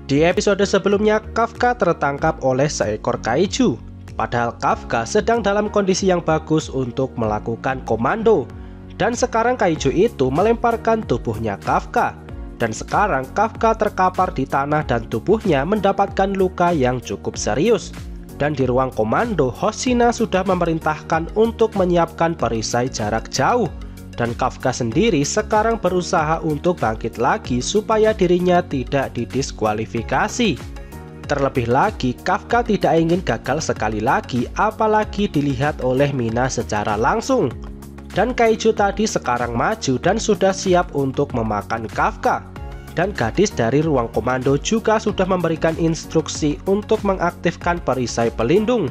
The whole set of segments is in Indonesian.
Di episode sebelumnya, Kafka tertangkap oleh seekor kaiju. Padahal Kafka sedang dalam kondisi yang bagus untuk melakukan komando. Dan sekarang kaiju itu melemparkan tubuhnya Kafka. Dan sekarang Kafka terkapar di tanah dan tubuhnya mendapatkan luka yang cukup serius. Dan di ruang komando, Hoshina sudah memerintahkan untuk menyiapkan perisai jarak jauh. Dan Kafka sendiri sekarang berusaha untuk bangkit lagi supaya dirinya tidak didiskualifikasi. Terlebih lagi, Kafka tidak ingin gagal sekali lagi, apalagi dilihat oleh Mina secara langsung. Dan kaiju tadi sekarang maju dan sudah siap untuk memakan Kafka. Dan gadis dari ruang komando juga sudah memberikan instruksi untuk mengaktifkan perisai pelindung.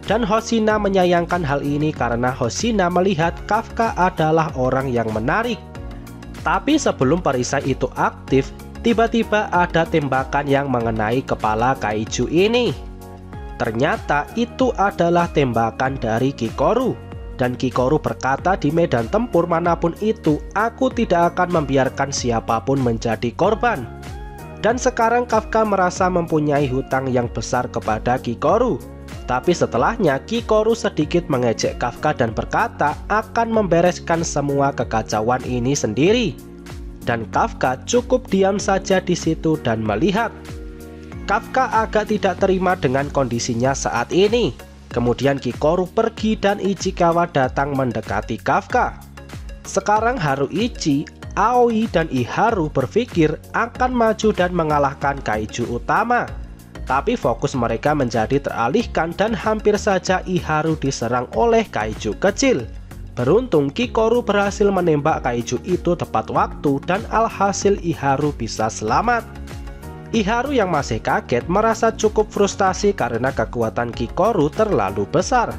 Dan Hoshina menyayangkan hal ini karena Hoshina melihat Kafka adalah orang yang menarik. Tapi sebelum perisai itu aktif, tiba-tiba ada tembakan yang mengenai kepala kaiju ini. Ternyata itu adalah tembakan dari Kikoru. Dan Kikoru berkata di medan tempur manapun itu, aku tidak akan membiarkan siapapun menjadi korban. Dan sekarang Kafka merasa mempunyai hutang yang besar kepada Kikoru. Tapi setelahnya Kikoru sedikit mengejek Kafka dan berkata akan membereskan semua kekacauan ini sendiri. Dan Kafka cukup diam saja di situ dan melihat. Kafka agak tidak terima dengan kondisinya saat ini. Kemudian Kikoru pergi dan Ichikawa datang mendekati Kafka. Sekarang Haruichi, Aoi, dan Iharu berpikir akan maju dan mengalahkan kaiju utama. Tapi fokus mereka menjadi teralihkan dan hampir saja Iharu diserang oleh kaiju kecil. Beruntung Kikoru berhasil menembak kaiju itu tepat waktu dan alhasil Iharu bisa selamat. Iharu yang masih kaget merasa cukup frustasi karena kekuatan Kikoru terlalu besar.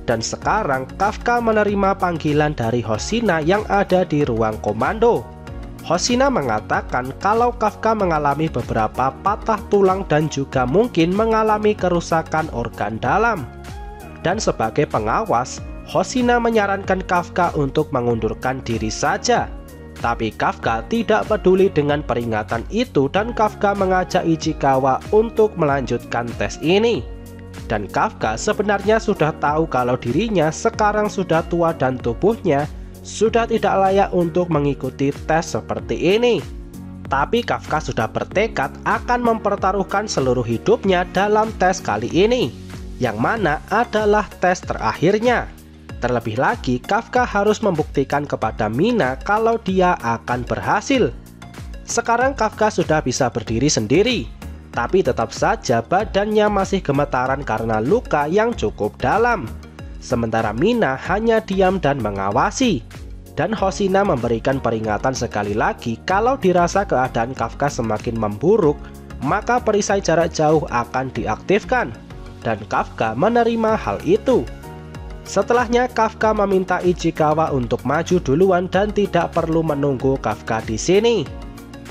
Dan sekarang Kafka menerima panggilan dari Hoshina yang ada di ruang komando. Hoshina mengatakan kalau Kafka mengalami beberapa patah tulang dan juga mungkin mengalami kerusakan organ dalam. Dan sebagai pengawas, Hoshina menyarankan Kafka untuk mengundurkan diri saja. Tapi Kafka tidak peduli dengan peringatan itu dan Kafka mengajak Ichikawa untuk melanjutkan tes ini. Dan Kafka sebenarnya sudah tahu kalau dirinya sekarang sudah tua dan tubuhnya sudah tidak layak untuk mengikuti tes seperti ini. Tapi Kafka sudah bertekad akan mempertaruhkan seluruh hidupnya dalam tes kali ini, yang mana adalah tes terakhirnya. Terlebih lagi, Kafka harus membuktikan kepada Mina kalau dia akan berhasil. Sekarang Kafka sudah bisa berdiri sendiri, tapi tetap saja badannya masih gemetaran karena luka yang cukup dalam. Sementara Mina hanya diam dan mengawasi. Dan Hoshina memberikan peringatan sekali lagi kalau dirasa keadaan Kafka semakin memburuk, maka perisai jarak jauh akan diaktifkan. Dan Kafka menerima hal itu. Setelahnya Kafka meminta Ichikawa untuk maju duluan dan tidak perlu menunggu Kafka di sini.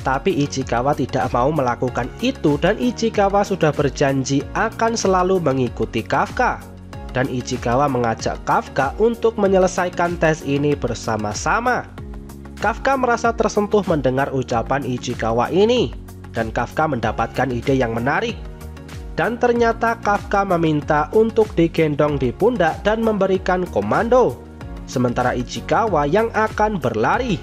Tapi Ichikawa tidak mau melakukan itu dan Ichikawa sudah berjanji akan selalu mengikuti Kafka. Dan Ichikawa mengajak Kafka untuk menyelesaikan tes ini bersama-sama. Kafka merasa tersentuh mendengar ucapan Ichikawa ini. Dan Kafka mendapatkan ide yang menarik. Dan ternyata Kafka meminta untuk digendong di pundak dan memberikan komando. Sementara Ichikawa yang akan berlari.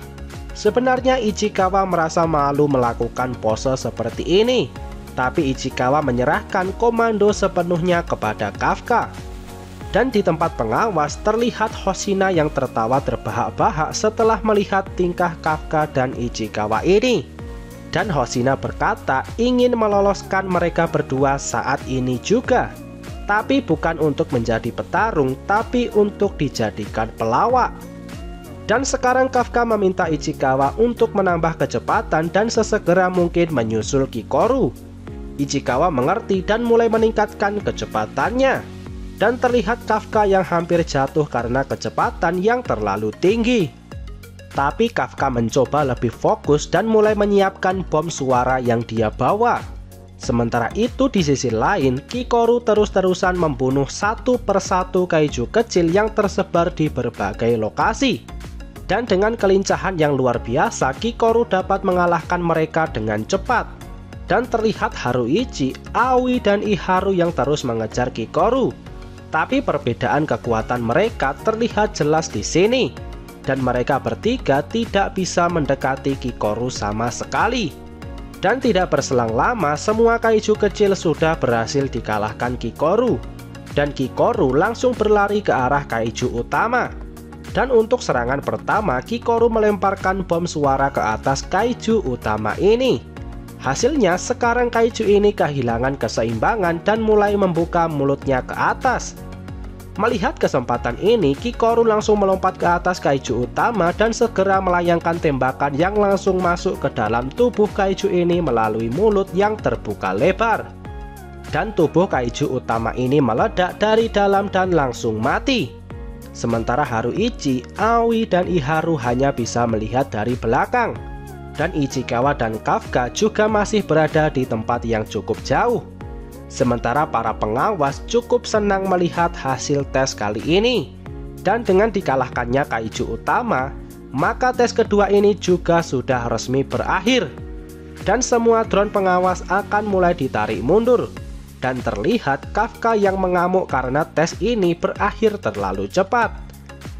Sebenarnya Ichikawa merasa malu melakukan pose seperti ini. Tapi Ichikawa menyerahkan komando sepenuhnya kepada Kafka. Dan di tempat pengawas terlihat Hoshina yang tertawa terbahak-bahak setelah melihat tingkah Kafka dan Ichikawa ini. Dan Hoshina berkata ingin meloloskan mereka berdua saat ini juga. Tapi bukan untuk menjadi petarung, tapi untuk dijadikan pelawak. Dan sekarang Kafka meminta Ichikawa untuk menambah kecepatan dan sesegera mungkin menyusul Kikoru. Ichikawa mengerti dan mulai meningkatkan kecepatannya. Dan terlihat Kafka yang hampir jatuh karena kecepatan yang terlalu tinggi. Tapi Kafka mencoba lebih fokus dan mulai menyiapkan bom suara yang dia bawa. Sementara itu di sisi lain, Kikoru terus-terusan membunuh satu persatu kaiju kecil yang tersebar di berbagai lokasi. Dan dengan kelincahan yang luar biasa, Kikoru dapat mengalahkan mereka dengan cepat. Dan terlihat Haruichi, Aoi, dan Iharu yang terus mengejar Kikoru. Tapi perbedaan kekuatan mereka terlihat jelas di sini. Dan mereka bertiga tidak bisa mendekati Kikoru sama sekali. Dan tidak berselang lama, semua kaiju kecil sudah berhasil dikalahkan Kikoru. Dan Kikoru langsung berlari ke arah kaiju utama. Dan untuk serangan pertama, Kikoru melemparkan bom suara ke atas kaiju utama ini. Hasilnya sekarang kaiju ini kehilangan keseimbangan dan mulai membuka mulutnya ke atas. Melihat kesempatan ini, Kikoru langsung melompat ke atas kaiju utama dan segera melayangkan tembakan yang langsung masuk ke dalam tubuh kaiju ini melalui mulut yang terbuka lebar. Dan tubuh kaiju utama ini meledak dari dalam dan langsung mati. Sementara Haruichi, Aoi, dan Iharu hanya bisa melihat dari belakang. Dan Ichikawa dan Kafka juga masih berada di tempat yang cukup jauh. Sementara para pengawas cukup senang melihat hasil tes kali ini. Dan dengan dikalahkannya kaiju utama, maka tes kedua ini juga sudah resmi berakhir. Dan semua drone pengawas akan mulai ditarik mundur. Dan terlihat Kafka yang mengamuk karena tes ini berakhir terlalu cepat.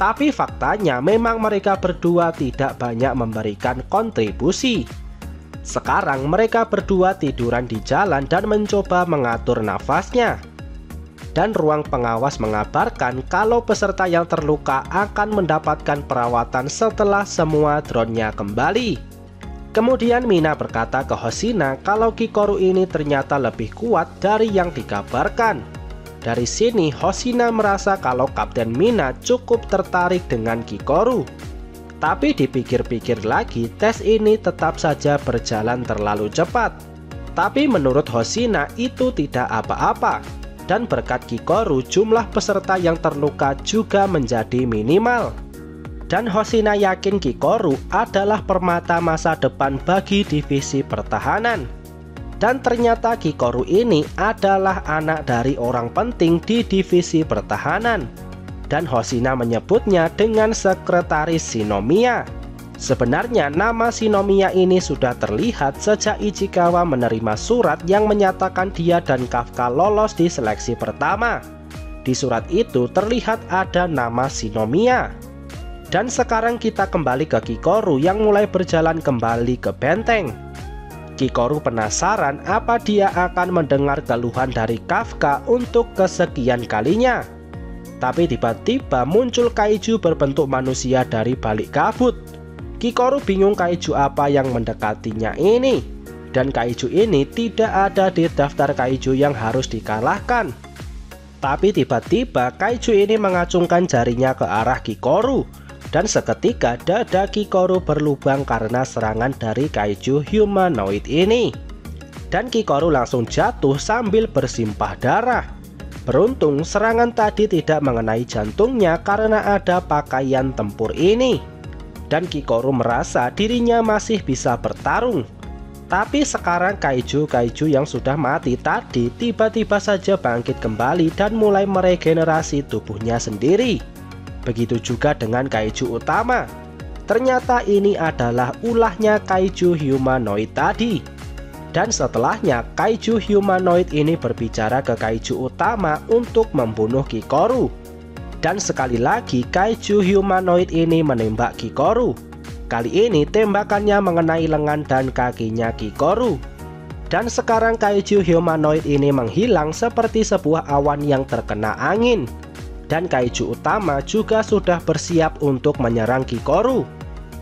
Tapi faktanya memang mereka berdua tidak banyak memberikan kontribusi. Sekarang mereka berdua tiduran di jalan dan mencoba mengatur nafasnya. Dan ruang pengawas mengabarkan kalau peserta yang terluka akan mendapatkan perawatan setelah semua drone-nya kembali. Kemudian Mina berkata ke Hoshina kalau Kikoru ini ternyata lebih kuat dari yang dikabarkan. Dari sini Hoshina merasa kalau Kapten Mina cukup tertarik dengan Kikoru. Tapi dipikir-pikir lagi, tes ini tetap saja berjalan terlalu cepat. Tapi menurut Hoshina itu tidak apa-apa. Dan berkat Kikoru, jumlah peserta yang terluka juga menjadi minimal. Dan Hoshina yakin Kikoru adalah permata masa depan bagi divisi pertahanan. Dan ternyata Kikoru ini adalah anak dari orang penting di divisi pertahanan. Dan Hoshina menyebutnya dengan sekretaris Shinomiya. Sebenarnya nama Shinomiya ini sudah terlihat sejak Ichikawa menerima surat yang menyatakan dia dan Kafka lolos di seleksi pertama. Di surat itu terlihat ada nama Shinomiya. Dan sekarang kita kembali ke Kikoru yang mulai berjalan kembali ke benteng. Kikoru penasaran apa dia akan mendengar keluhan dari Kafka untuk kesekian kalinya. Tapi tiba-tiba muncul kaiju berbentuk manusia dari balik kabut. Kikoru bingung kaiju apa yang mendekatinya ini. Dan kaiju ini tidak ada di daftar kaiju yang harus dikalahkan. Tapi tiba-tiba kaiju ini mengacungkan jarinya ke arah Kikoru. Dan seketika dada Kikoru berlubang karena serangan dari kaiju humanoid ini. Dan Kikoru langsung jatuh sambil bersimpah darah. Beruntung serangan tadi tidak mengenai jantungnya karena ada pakaian tempur ini. Dan Kikoru merasa dirinya masih bisa bertarung. Tapi sekarang kaiju-kaiju yang sudah mati tadi tiba-tiba saja bangkit kembali dan mulai meregenerasi tubuhnya sendiri. Begitu juga dengan kaiju utama. Ternyata ini adalah ulahnya kaiju humanoid tadi. Dan setelahnya kaiju humanoid ini berbicara ke kaiju utama untuk membunuh Kikoru. Dan sekali lagi kaiju humanoid ini menembak Kikoru. Kali ini tembakannya mengenai lengan dan kakinya Kikoru. Dan sekarang kaiju humanoid ini menghilang seperti sebuah awan yang terkena angin. Dan kaiju utama juga sudah bersiap untuk menyerang Kikoru.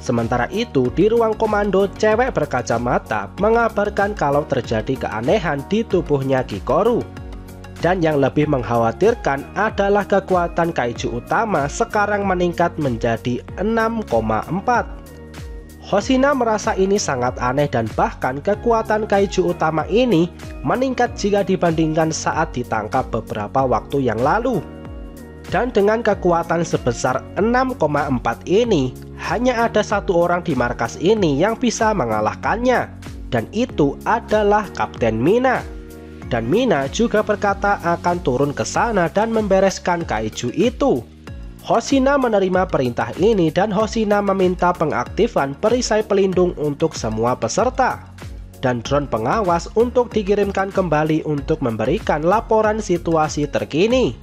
Sementara itu di ruang komando, cewek berkacamata mengabarkan kalau terjadi keanehan di tubuhnya Kikoru. Dan yang lebih mengkhawatirkan adalah kekuatan kaiju utama sekarang meningkat menjadi 6,4. Hoshina merasa ini sangat aneh dan bahkan kekuatan kaiju utama ini meningkat jika dibandingkan saat ditangkap beberapa waktu yang lalu. Dan dengan kekuatan sebesar 6,4 ini, hanya ada satu orang di markas ini yang bisa mengalahkannya. Dan itu adalah Kapten Mina. Dan Mina juga berkata akan turun ke sana dan membereskan kaiju itu. Hoshina menerima perintah ini dan Hoshina meminta pengaktifan perisai pelindung untuk semua peserta. dan drone pengawas untuk dikirimkan kembali untuk memberikan laporan situasi terkini.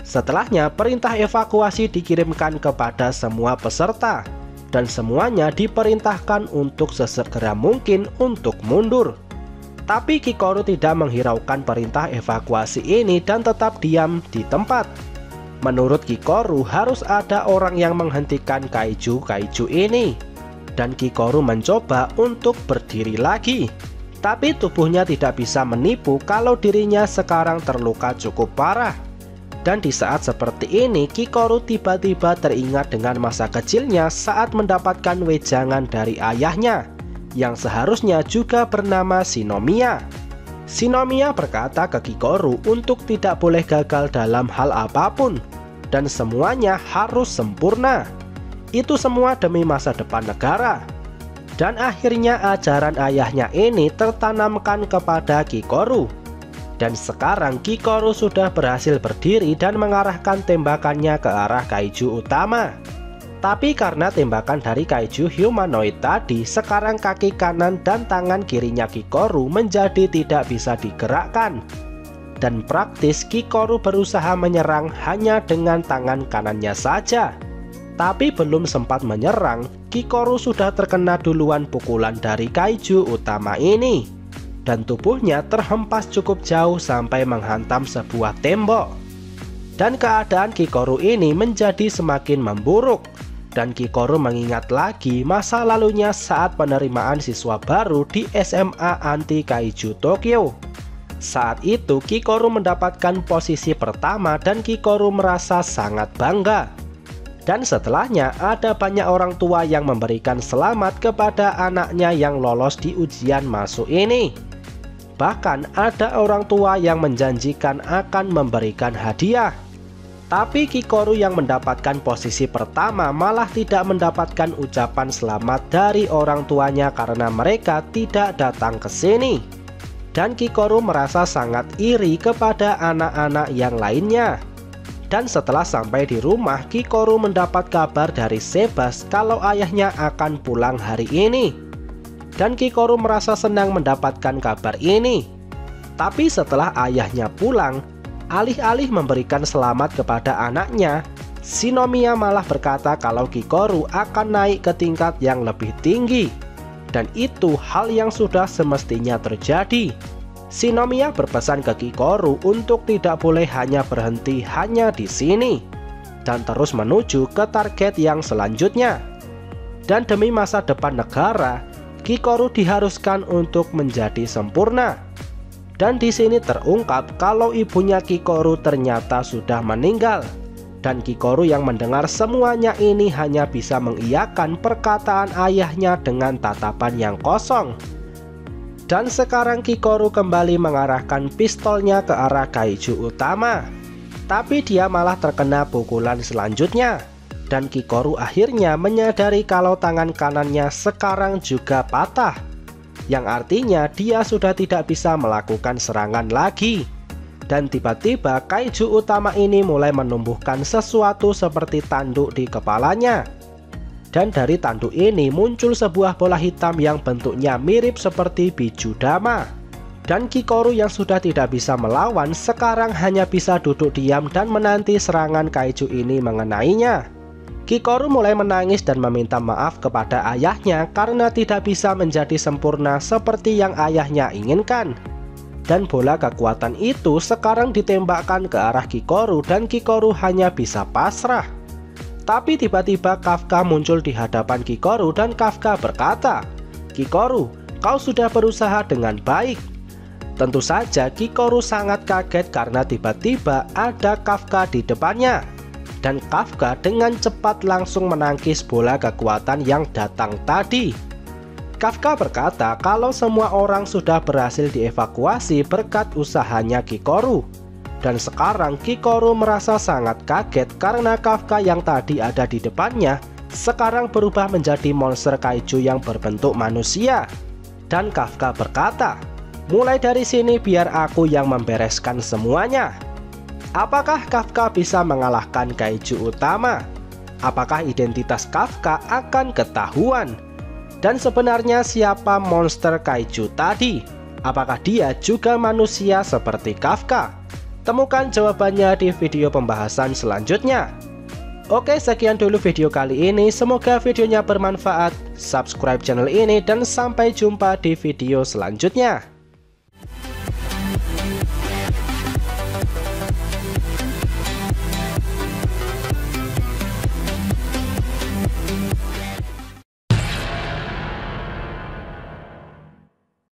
Setelahnya, perintah evakuasi dikirimkan kepada semua peserta, dan semuanya diperintahkan untuk sesegera mungkin untuk mundur. Tapi Kikoru tidak menghiraukan perintah evakuasi ini dan tetap diam di tempat. Menurut Kikoru, harus ada orang yang menghentikan kaiju ini. Dan Kikoru mencoba untuk berdiri lagi. Tapi tubuhnya tidak bisa menipu kalau dirinya sekarang terluka cukup parah. Dan di saat seperti ini, Kikoru tiba-tiba teringat dengan masa kecilnya saat mendapatkan wejangan dari ayahnya, yang seharusnya juga bernama Shinomiya. Shinomiya berkata ke Kikoru untuk tidak boleh gagal dalam hal apapun, dan semuanya harus sempurna. Itu semua demi masa depan negara. Dan akhirnya ajaran ayahnya ini tertanamkan kepada Kikoru. Dan sekarang Kikoru sudah berhasil berdiri dan mengarahkan tembakannya ke arah kaiju utama. Tapi karena tembakan dari kaiju humanoid tadi, sekarang kaki kanan dan tangan kirinya Kikoru menjadi tidak bisa digerakkan. Dan praktis Kikoru berusaha menyerang hanya dengan tangan kanannya saja. Tapi belum sempat menyerang, Kikoru sudah terkena duluan pukulan dari kaiju utama ini. Dan tubuhnya terhempas cukup jauh sampai menghantam sebuah tembok. Dan keadaan Kikoru ini menjadi semakin memburuk. Dan Kikoru mengingat lagi masa lalunya saat penerimaan siswa baru di SMA Anti Kaiju Tokyo. Saat itu Kikoru mendapatkan posisi pertama dan Kikoru merasa sangat bangga. Dan setelahnya ada banyak orang tua yang memberikan selamat kepada anaknya yang lolos di ujian masuk ini. Bahkan ada orang tua yang menjanjikan akan memberikan hadiah. Tapi Kikoru yang mendapatkan posisi pertama malah tidak mendapatkan ucapan selamat dari orang tuanya karena mereka tidak datang ke sini. Dan Kikoru merasa sangat iri kepada anak-anak yang lainnya. Dan setelah sampai di rumah, Kikoru mendapat kabar dari Sebas kalau ayahnya akan pulang hari ini. Dan Kikoru merasa senang mendapatkan kabar ini. Tapi setelah ayahnya pulang, alih-alih memberikan selamat kepada anaknya, Shinomiya malah berkata kalau Kikoru akan naik ke tingkat yang lebih tinggi. Dan itu hal yang sudah semestinya terjadi. Shinomiya berpesan ke Kikoru untuk tidak boleh hanya berhenti hanya di sini, dan terus menuju ke target yang selanjutnya. Dan demi masa depan negara, Kikoru diharuskan untuk menjadi sempurna. Dan di sini terungkap kalau ibunya Kikoru ternyata sudah meninggal. Dan Kikoru yang mendengar semuanya ini hanya bisa mengiyakan perkataan ayahnya dengan tatapan yang kosong. Dan sekarang Kikoru kembali mengarahkan pistolnya ke arah kaiju utama. Tapi dia malah terkena pukulan selanjutnya. Dan Kikoru akhirnya menyadari kalau tangan kanannya sekarang juga patah, yang artinya dia sudah tidak bisa melakukan serangan lagi. Dan tiba-tiba kaiju utama ini mulai menumbuhkan sesuatu seperti tanduk di kepalanya. Dan dari tanduk ini muncul sebuah bola hitam yang bentuknya mirip seperti bijudama. Dan Kikoru yang sudah tidak bisa melawan sekarang hanya bisa duduk diam dan menanti serangan kaiju ini mengenainya. Kikoru mulai menangis dan meminta maaf kepada ayahnya karena tidak bisa menjadi sempurna seperti yang ayahnya inginkan. Dan bola kekuatan itu sekarang ditembakkan ke arah Kikoru dan Kikoru hanya bisa pasrah. Tapi tiba-tiba Kafka muncul di hadapan Kikoru dan Kafka berkata, "Kikoru, kau sudah berusaha dengan baik." Tentu saja Kikoru sangat kaget karena tiba-tiba ada Kafka di depannya. Dan Kafka dengan cepat langsung menangkis bola kekuatan yang datang tadi. Kafka berkata kalau semua orang sudah berhasil dievakuasi berkat usahanya Kikoru. Dan sekarang Kikoru merasa sangat kaget karena Kafka yang tadi ada di depannya sekarang berubah menjadi monster kaiju yang berbentuk manusia. Dan Kafka berkata, "Mulai dari sini biar aku yang membereskan semuanya." Apakah Kafka bisa mengalahkan kaiju utama? Apakah identitas Kafka akan ketahuan? Dan sebenarnya siapa monster kaiju tadi? Apakah dia juga manusia seperti Kafka? Temukan jawabannya di video pembahasan selanjutnya. Oke, sekian dulu video kali ini. Semoga videonya bermanfaat. Subscribe channel ini dan sampai jumpa di video selanjutnya.